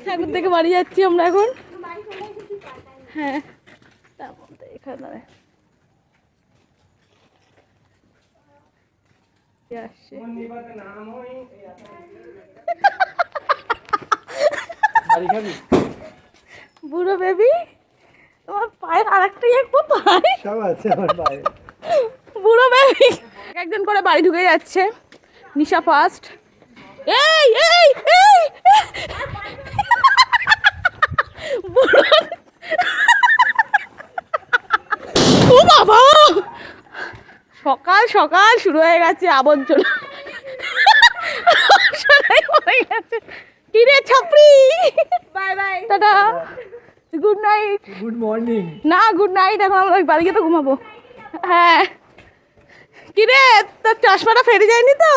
ঠাকুর থেকে বাড়ি যাচ্ছি আমরা এখন। হ্যাঁ তার মধ্যে এখানে আসছে বুড়ো বেবি, তোমার পায়ের আরেকটা ইয়ে কোথায়? সব আছে আমার পায়ে। বুড়ো বেবি একজন করে বাড়ি ঢুকে যাচ্ছে। নিশা ফার্স্ট। এই এই এই ও বাবা, সকাল সকাল শুরু হয়ে গেছে আবর্জনা। কি রে ছাপড়ি, bye bye tata, good night. Good morning না, গুড নাইট। এখন আমরা বাড়ি গিয়ে তো ঘুমাবো। হ্যাঁ কি রে, তোর চশমাটা ফেরে যায়নি তো?